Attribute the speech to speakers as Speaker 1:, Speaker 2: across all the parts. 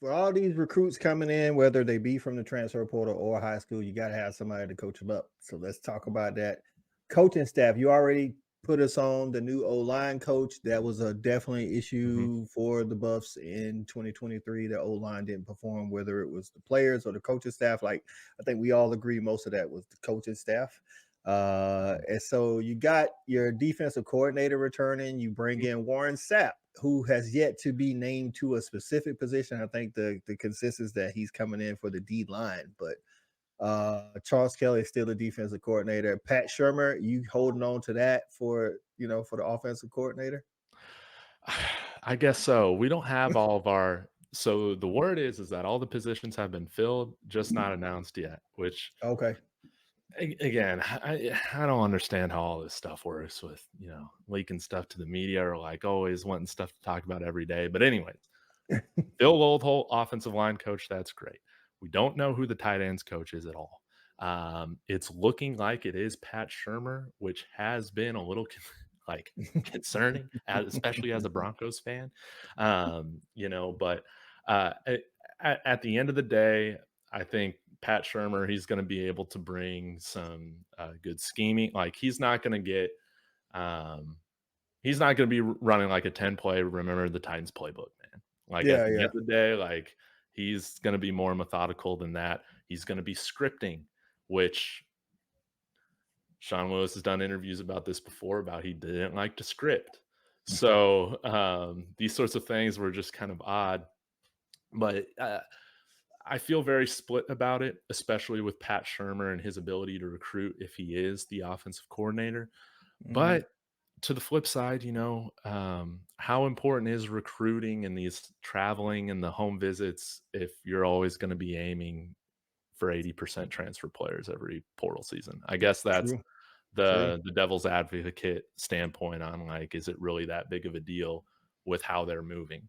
Speaker 1: for all these recruits coming in, whether they be from the transfer portal or high school, you got to have somebody to coach them up. So let's talk about that. Coaching staff, you already put us on the new O-line coach. That was a definitely
Speaker 2: Mhm.
Speaker 1: issue for the Buffs in 2023. The O-line didn't perform, whether it was the players or the coaching staff. Like, I think we all agree most of that was the coaching staff. And so you got your defensive coordinator returning. You bring in Warren Sapp, who has yet to be named to a specific position. I think the consensus that he's coming in for the D line, but Charles Kelly is still the defensive coordinator. Pat Shermer, you holding on to that for for the offensive coordinator?
Speaker 2: I guess so. We don't have all of our so the word is that all the positions have been filled, just not announced yet, which
Speaker 1: Okay.
Speaker 2: again, I don't understand how all this stuff works with, leaking stuff to the media or like always wanting stuff to talk about every day. But anyways, Bill Oldholt, offensive line coach, that's great. We don't know who the tight ends coach is at all. It's looking like it is Pat Shermer, which has been a little like concerning, especially as a Broncos fan. But uh, at, at the end of the day, I think Pat Shermer, he's going to be able to bring some good scheming. Like um, he's not going to be running like a 10 play. Remember the Titans playbook, man. Like at
Speaker 1: Yeah,
Speaker 2: the end
Speaker 1: yeah.
Speaker 2: of the day, like he's going to be more methodical than that. He's going to be scripting, which Sean Lewis has done interviews about this before about he didn't like to script. So these sorts of things were just kind of odd, but I feel very split about it, especially with Pat Shermer and his ability to recruit if he is the offensive coordinator.
Speaker 1: Mhm.
Speaker 2: But to the flip side, how important is recruiting and these traveling and the home visits if you're always going to be aiming for 80% transfer players every portal season? I guess that's
Speaker 1: True, true.
Speaker 2: the devil's advocate standpoint on like, is it really that big of a deal with how they're moving?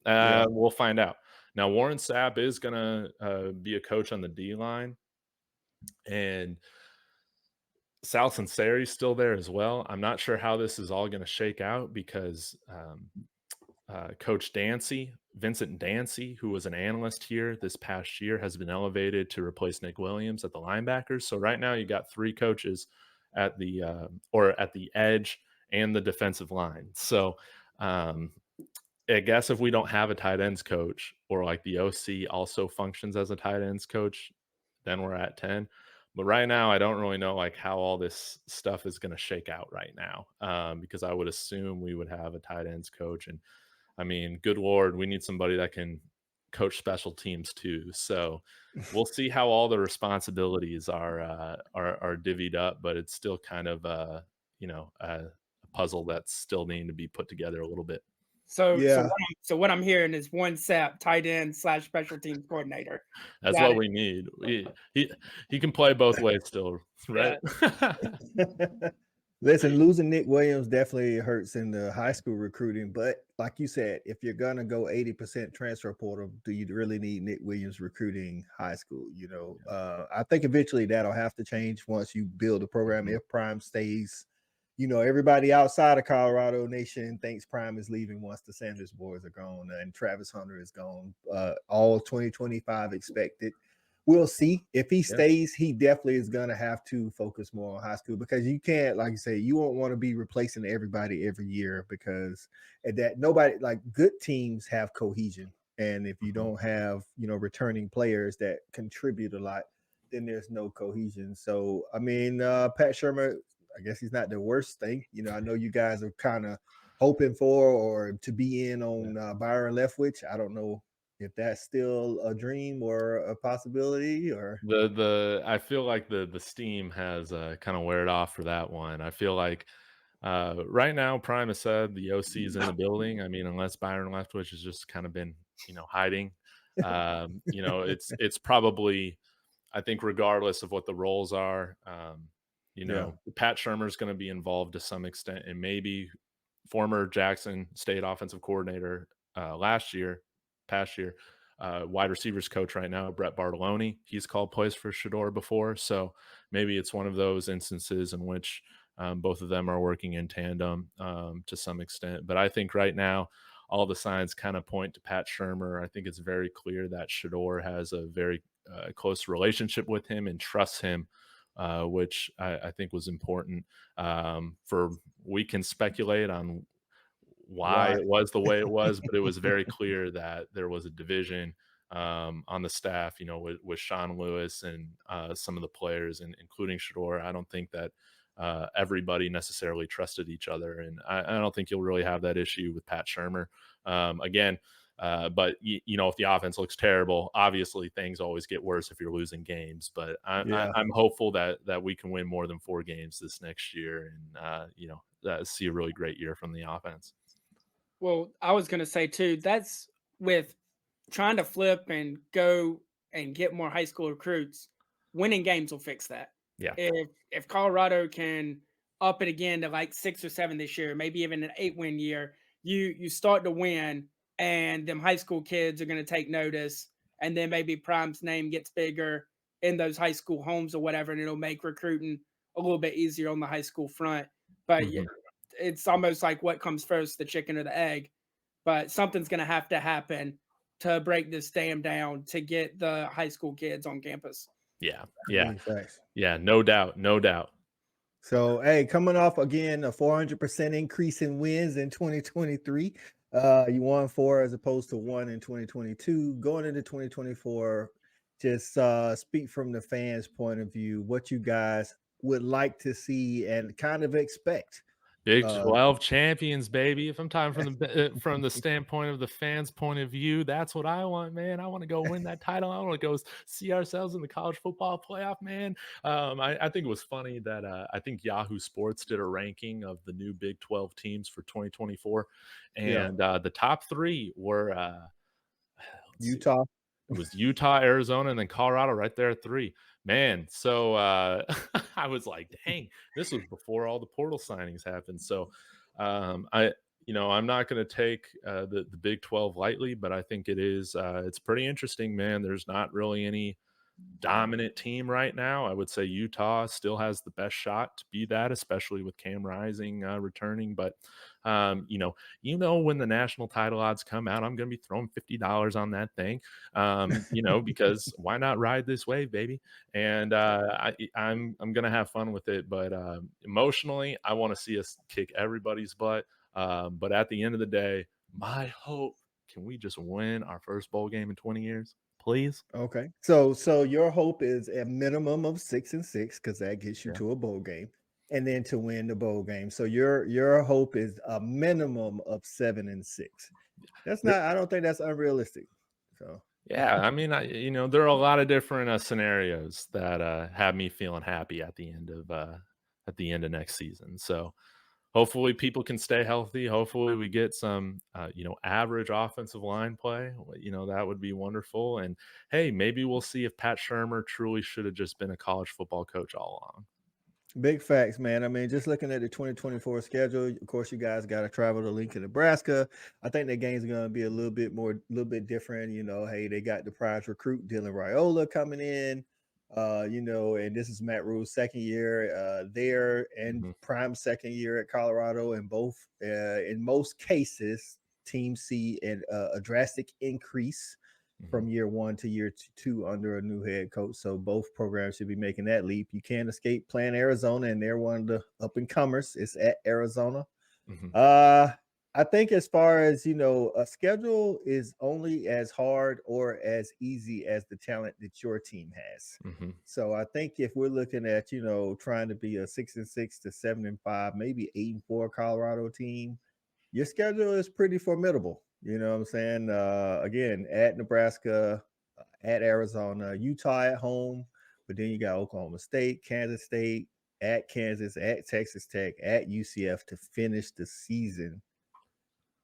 Speaker 1: Yeah.
Speaker 2: We'll find out. Now, Warren Sapp is going to be a coach on the D line, and Sal Sunseri's still there as well. I'm not sure how this is all going to shake out because Coach Dancy, Vincent Dancy, who was an analyst here this past year, has been elevated to replace Nick Williams at the linebackers. So right now you got three coaches at the or at the edge and the defensive line. So um, I guess if we don't have a tight ends coach or like the OC also functions as a tight ends coach, then we're at 10. But right now, I don't really know like how all this stuff is going to shake out right now, because I would assume we would have a tight ends coach, and I mean, good lord, we need somebody that can coach special teams too. So we'll see how all the responsibilities are divvied up, but it's still kind of a puzzle that's still needing to be put together a little bit.
Speaker 1: Yeah.
Speaker 3: So what I'm hearing is one SAP tight end slash special teams coordinator.
Speaker 2: That's
Speaker 3: Got
Speaker 2: what
Speaker 3: it.
Speaker 2: we need. He can play both ways still, right?
Speaker 3: Yeah.
Speaker 1: Listen, losing Nick Williams definitely hurts in the high school recruiting, but like you said, if you're gonna go 80% transfer portal, do you really need Nick Williams recruiting high school? I think eventually that'll have to change once you build a program.
Speaker 2: Mhm.
Speaker 1: If Prime stays, everybody outside of Colorado Nation thinks Prime is leaving once the Sanders boys are gone and Travis Hunter is gone. All 2025 expected. We'll see. If he
Speaker 2: Yeah.
Speaker 1: stays, he definitely is going to have to focus more on high school because you can't, like you say, you won't want to be replacing everybody every year because at that nobody like good teams have cohesion. And if you
Speaker 2: Mhm.
Speaker 1: don't have, returning players that contribute a lot, then there's no cohesion. So, I mean, Pat Shermer, I guess he's not the worst thing. I know you guys are kind of hoping for or to be in
Speaker 2: Yeah.
Speaker 1: on Byron Leftwich. I don't know if that's still a dream or a possibility or
Speaker 2: The I feel like the steam has kind of weared off for that one. I feel like right now, Prime has said the OC is in the building. I mean, unless Byron Leftwich has just kind of been hiding. It's probably, I think, regardless of what the roles are,
Speaker 1: yeah.
Speaker 2: Pat Shermer is going to be involved to some extent, and maybe former Jackson State offensive coordinator past year, wide receivers coach right now, Brett Bartolone. He's called plays for Shador before, so maybe it's one of those instances in which both of them are working in tandem to some extent. But I think right now, all the signs kind of point to Pat Shermer. I think it's very clear that Shador has a very close relationship with him and trusts him, which I think was important. For we can speculate on why
Speaker 1: Why?
Speaker 2: it was the way it was, but it was very clear that there was a division on the staff, with Sean Lewis and some of the players, and including Shador. I don't think that everybody necessarily trusted each other, and I don't think you'll really have that issue with Pat Shermer again. But if the offense looks terrible, obviously things always get worse if you're losing games. But
Speaker 1: Yeah.
Speaker 2: I'm hopeful that we can win more than 4 games this next year, and see a really great year from the offense.
Speaker 3: Well, I was gonna say too, that's with trying to flip and go and get more high school recruits, winning games will fix that.
Speaker 2: Yeah.
Speaker 3: If Colorado can up it again to like 6 or 7 this year, maybe even an 8-win year, you start to win, and them high school kids are going to take notice, and then maybe Prime's name gets bigger in those high school homes or whatever, and it'll make recruiting a little bit easier on the high school front. But
Speaker 2: Mhm.
Speaker 3: it's almost like what comes first, the chicken or the egg. But something's going to have to happen to break this dam down to get the high school kids on campus.
Speaker 2: Yeah. Yeah.
Speaker 1: Big facts.
Speaker 2: Yeah. No doubt. No doubt.
Speaker 1: So, hey, coming off again a 400% increase in wins in 2023. You won 4 as opposed to 1 in 2022. Going into 2024, just speak from the fans' point of view, what you guys would like to see and kind of expect.
Speaker 2: Big
Speaker 1: Uh,
Speaker 2: 12 champions, baby. If I'm talking from the standpoint of the fans' point of view, that's what I want, man. I want to go win that title. I want to go see ourselves in the college football playoff, man. I think it was funny that I think Yahoo Sports did a ranking of the new Big 12 teams for 2024,
Speaker 1: yeah,
Speaker 2: and the top 3 were let's see.
Speaker 1: Utah.
Speaker 2: It was Utah, Arizona, and then Colorado right there at 3. Man, so I was like, dang, this was before all the portal signings happened. So I'm not going to take the Big 12 lightly, but I think it's pretty interesting, man. There's not really any dominant team right now. I would say Utah still has the best shot to be that, especially with Cam Rising returning. But when the national title odds come out, I'm going to be throwing $50 on that thing. Because why not ride this wave, baby? And I'm going to have fun with it. But emotionally, I want to see us kick everybody's butt. But at the end of the day, my hope, can we just win our first bowl game in 20 years? Please.
Speaker 1: Okay. So your hope is a minimum of 6-6 because that gets you
Speaker 2: Yeah.
Speaker 1: to a bowl game, and then to win the bowl game. So your hope is a minimum of 7-6. That's not. I don't think that's unrealistic. So
Speaker 2: Yeah, I mean, there are a lot of different scenarios that have me feeling happy at the end of next season. So hopefully people can stay healthy. Hopefully we get some average offensive line play. That would be wonderful. And hey, maybe we'll see if Pat Shermer truly should have just been a college football coach all along.
Speaker 1: big facts, man. I mean, just looking at the 2024 schedule, of course, you guys got to travel to Lincoln, Nebraska. I think the game's going to be a little bit different. Hey, they got the prize recruit Dylan Raiola coming in. And this is Matt Rule's second year there, and
Speaker 2: Mhm.
Speaker 1: Prime second year at Colorado, and both in most cases, teams see a drastic increase from
Speaker 2: Mhm.
Speaker 1: year 1 to year 2 under a new head coach. So both programs should be making that leap. You can't escape playing Arizona, and they're one of the up and comers. It's at Arizona.
Speaker 2: Mhm.
Speaker 1: I think as far as a schedule is only as hard or as easy as the talent that your team has.
Speaker 2: Mhm.
Speaker 1: So I think if we're looking at trying to be a 6-6 to 7-5, maybe 8-4 Colorado team, your schedule is pretty formidable. You know what I'm saying? Again, at Nebraska, at Arizona, Utah at home, but then you got Oklahoma State, Kansas State, at Kansas, at Texas Tech, at UCF to finish the season.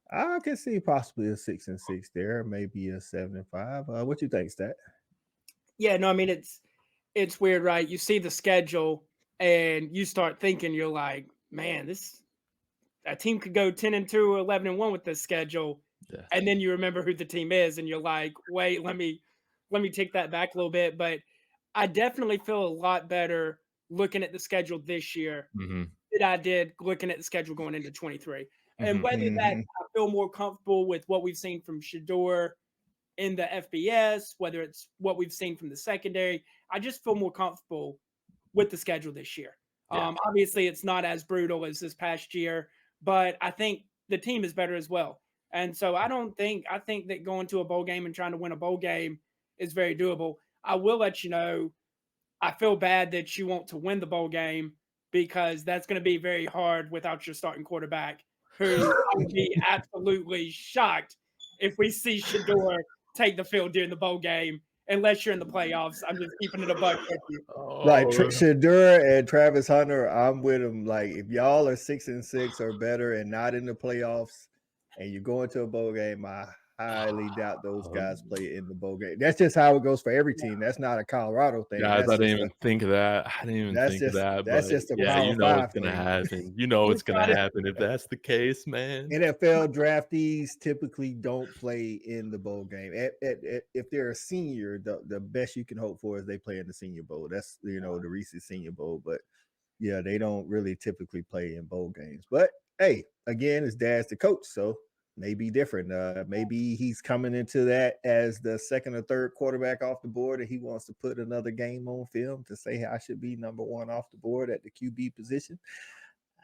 Speaker 1: I can see possibly a 6-6 there, maybe a 7-5. What you think, Stat?
Speaker 3: Yeah, no, I mean it's weird, right? You see the schedule and you start thinking, you're like, man, this a team could go 10-2 or 11-1 with this schedule.
Speaker 2: Yeah.
Speaker 3: And then you remember who the team is, and you're like, wait, let me take that back a little bit. But I definitely feel a lot better looking at the schedule this year
Speaker 2: Mhm.
Speaker 3: than I did looking at the schedule going into 23. And
Speaker 2: Mhm.
Speaker 3: whether that
Speaker 1: Mhm.
Speaker 3: I feel more comfortable with what we've seen from Shador in the FBS, whether it's what we've seen from the secondary, I just feel more comfortable with the schedule this year.
Speaker 2: Yeah.
Speaker 3: Obviously, it's not as brutal as this past year, but I think the team is better as well. And so I think that going to a bowl game and trying to win a bowl game is very doable. I will let you know, I feel bad that you want to win the bowl game because that's going to be very hard without your starting quarterback, who I would be absolutely shocked if we see Shador take the field during the bowl game, unless you're in the playoffs. I'm just keeping it a buck with you.
Speaker 1: Like
Speaker 2: Oh,
Speaker 1: Shador and Travis Hunter, I'm with them. Like if y'all are 6-6 or better and not in the playoffs, and you're going to a bowl game, I highly doubt those guys play in the bowl game. That's just how it goes for every team. That's not a Colorado thing.
Speaker 2: guys, I didn't even think of that. I didn't even think of that,
Speaker 1: That's
Speaker 2: but
Speaker 1: just a
Speaker 2: yeah,
Speaker 1: Power
Speaker 2: you know what's
Speaker 1: 5
Speaker 2: gonna
Speaker 1: thing.
Speaker 2: happen. You know
Speaker 3: We
Speaker 2: what's gonna
Speaker 3: got it.
Speaker 2: happen if that's the case, man.
Speaker 1: NFL draftees typically don't play in the bowl game. If they're a senior, the best you can hope for is they play in the Senior Bowl. That's the Reese's Senior Bowl, but yeah, they don't really typically play in bowl games. But hey, again, his dad's the coach, so maybe different. Maybe he's coming into that as the second or third quarterback off the board, and he wants to put another game on film to say I should be number one off the board at the QB position.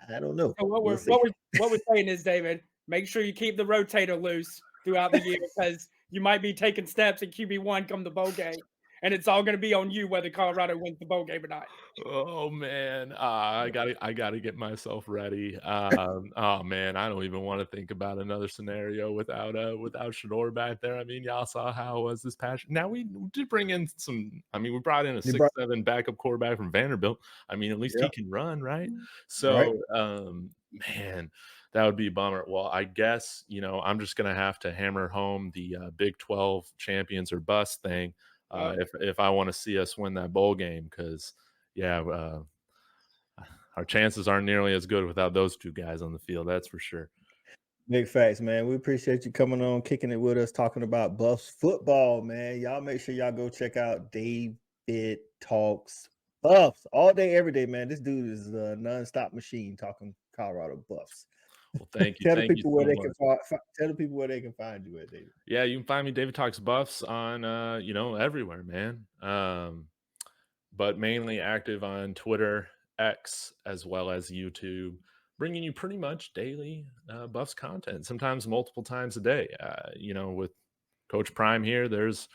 Speaker 1: I don't know.
Speaker 3: So
Speaker 1: We'll see.
Speaker 3: what we're saying is, David, make sure you keep the rotator loose throughout the year because you might be taking steps at QB1 come the bowl game, and it's all going to be on you whether Colorado wins the bowl game or not.
Speaker 2: Oh man, I gotta get myself ready. Oh man, I don't even want to think about another scenario without Shador back there. I mean, y'all saw how it was this past. Now we did bring in some. I mean, we brought in a
Speaker 1: They
Speaker 2: 6'7" backup quarterback from Vanderbilt. I mean, at least
Speaker 1: Yeah,
Speaker 2: he can run, right?
Speaker 1: right.
Speaker 2: So, man, that would be a bummer. Well, I guess I'm just gonna have to hammer home the Big 12 champions or bust thing if I want to see us win that bowl game because yeah, our chances aren't nearly as good without those two guys on the field. That's for sure.
Speaker 1: Big facts, man. We appreciate you coming on, kicking it with us, talking about Buffs football, man. Y'all make sure y'all go check out David Talks Buffs all day, every day, man. This dude is a nonstop machine talking Colorado Buffs.
Speaker 2: Well,
Speaker 1: Tell the
Speaker 2: thank you
Speaker 1: people where
Speaker 2: so
Speaker 1: they
Speaker 2: much.
Speaker 1: can tell the people where they can find you at, David.
Speaker 2: Yeah, you can find me David Talks Buffs on everywhere, man. But mainly active on Twitter, X, as well as YouTube, bringing you pretty much daily Buffs content, sometimes multiple times a day. With Coach Prime here, there's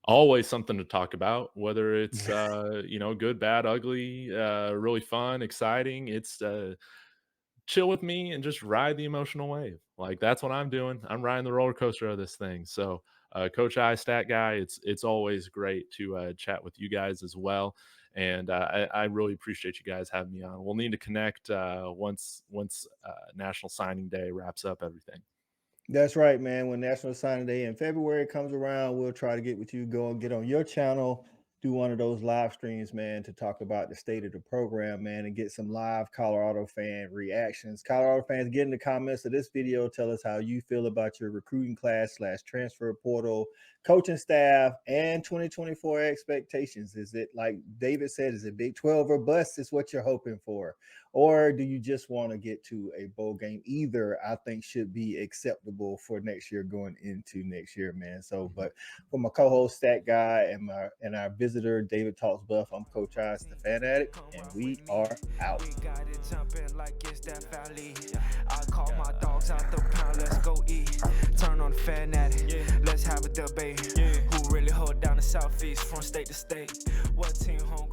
Speaker 2: always something to talk about, whether it's good, bad, ugly, really fun, exciting. It's chill with me and just ride the emotional wave. Like that's what I'm doing. I'm riding the roller coaster of this thing. So, Coach I Stat Guy, it's always great to chat with you guys as well. And I really appreciate you guys having me on. We'll need to connect once National Signing Day wraps up everything.
Speaker 1: That's right, man. When National Signing Day in February comes around, we'll try to get with you, go and get on your channel, do one of those live streams, man, to talk about the state of the program, man, and get some live Colorado fan reactions. Colorado fans, get in the comments of this video. Tell us how you feel about your recruiting class / transfer portal, coaching staff, and 2024 expectations. Is it, like David said, is it Big 12 or bust is what you're hoping for? Or do you just want to get to a bowl game? Either I think should be acceptable for next year going into next year, man. So, but for my co-host Stat Guy and our visitor David Talks Buff, I'm Coach Ice, the Fan Addict, and we are out.
Speaker 4: We got it jumping like it's that valley. I call my dogs out the pound, let's go eat. Turn on the Fan Addict, let's have a debate. Who really hold down the Southeast from state to state? What team home?